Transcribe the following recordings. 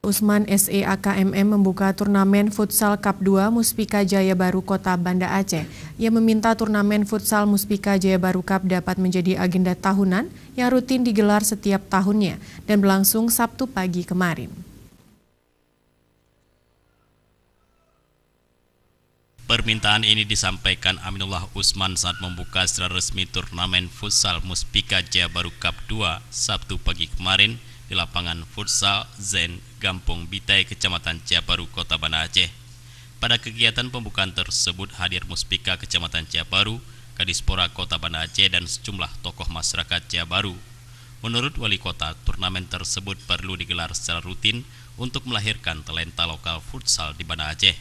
Usman SEAKMM membuka turnamen Futsal Cup 2 Muspika Jaya Baru Kota Banda Aceh. Ia meminta turnamen Futsal Muspika Jaya Baru Cup dapat menjadi agenda tahunan yang rutin digelar setiap tahunnya dan berlangsung Sabtu pagi kemarin. Permintaan ini disampaikan Aminullah Usman saat membuka secara resmi turnamen Futsal Muspika Jaya Baru Cup 2 Sabtu pagi kemarin di lapangan Futsal Zen Gampong Bitai, Kecamatan Ciabaru, Kota Banda Aceh. Pada kegiatan pembukaan tersebut hadir Muspika Kecamatan Ciabaru, Kadispora Kota Banda Aceh, dan sejumlah tokoh masyarakat Ciabaru. Menurut Wali Kota, turnamen tersebut perlu digelar secara rutin untuk melahirkan talenta lokal futsal di Banda Aceh.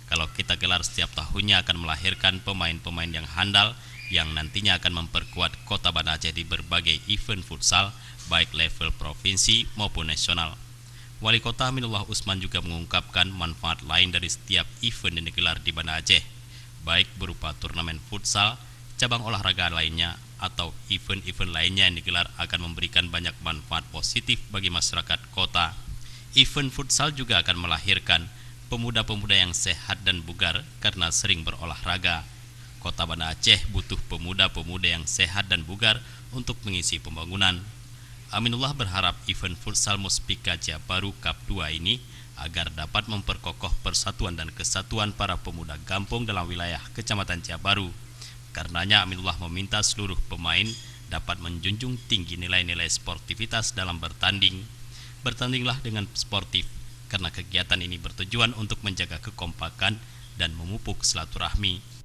Kalau kita gelar setiap tahunnya akan melahirkan pemain-pemain yang handal yang nantinya akan memperkuat Kota Banda Aceh di berbagai event futsal baik level provinsi maupun nasional. Wali Kota Aminullah Usman juga mengungkapkan manfaat lain dari setiap event yang digelar di Banda Aceh, baik berupa turnamen futsal, cabang olahraga lainnya, atau event-event lainnya yang digelar akan memberikan banyak manfaat positif bagi masyarakat kota. Event futsal juga akan melahirkan pemuda-pemuda yang sehat dan bugar karena sering berolahraga. Kota Banda Aceh butuh pemuda-pemuda yang sehat dan bugar untuk mengisi pembangunan. Aminullah berharap event Futsal Muspika Jaya Baru Cup 2 ini agar dapat memperkokoh persatuan dan kesatuan para pemuda Gampong dalam wilayah Kecamatan Ciabaru. Karenanya Aminullah meminta seluruh pemain dapat menjunjung tinggi nilai-nilai sportivitas dalam bertanding. Bertandinglah dengan sportif, karena kegiatan ini bertujuan untuk menjaga kekompakan dan memupuk silaturahmi.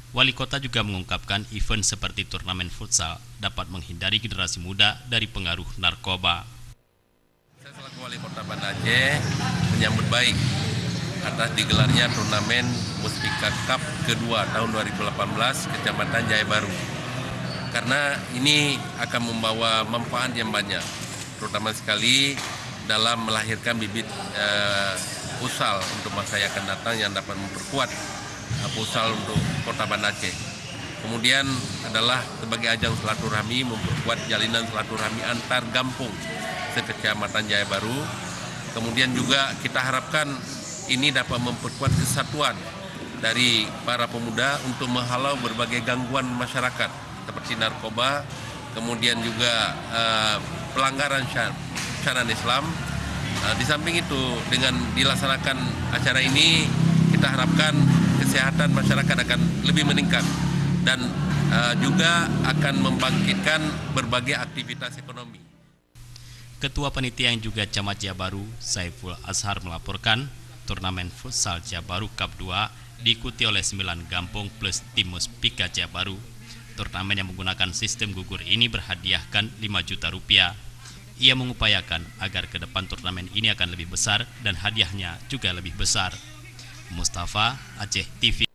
Wali Kota juga mengungkapkan event seperti turnamen futsal dapat menghindari generasi muda dari pengaruh narkoba. Saya selaku Wali Kota Banda Aceh menyambut baik atas digelarnya turnamen Muspika Cup kedua tahun 2018 Kecamatan Jaya Baru. Karena ini akan membawa manfaat yang banyak, terutama sekali dalam melahirkan bibit futsal untuk masa yang akan datang yang dapat memperkuat futsal untuk Kota Banda Aceh. Kemudian adalah sebagai ajang silaturahmi, memperkuat jalinan silaturahmi antar kampung sekecamatan Jaya Baru. Kemudian juga kita harapkan ini dapat memperkuat kesatuan dari para pemuda untuk menghalau berbagai gangguan masyarakat seperti narkoba, kemudian juga pelanggaran syariat Islam. Di samping itu, dengan dilaksanakan acara ini, kita harapkan kesehatan masyarakat akan lebih meningkat dan juga akan membangkitkan berbagai aktivitas ekonomi. Ketua Panitia yang juga Camat Ciabaru, Saiful Azhar, melaporkan turnamen Futsal Ciabaru Cup 2 diikuti oleh 9 Gampong plus tim Muspika Ciabaru. Turnamen yang menggunakan sistem gugur ini berhadiahkan 5 juta rupiah. Ia mengupayakan agar ke depan turnamen ini akan lebih besar dan hadiahnya juga lebih besar. Mustafa, Aceh TV.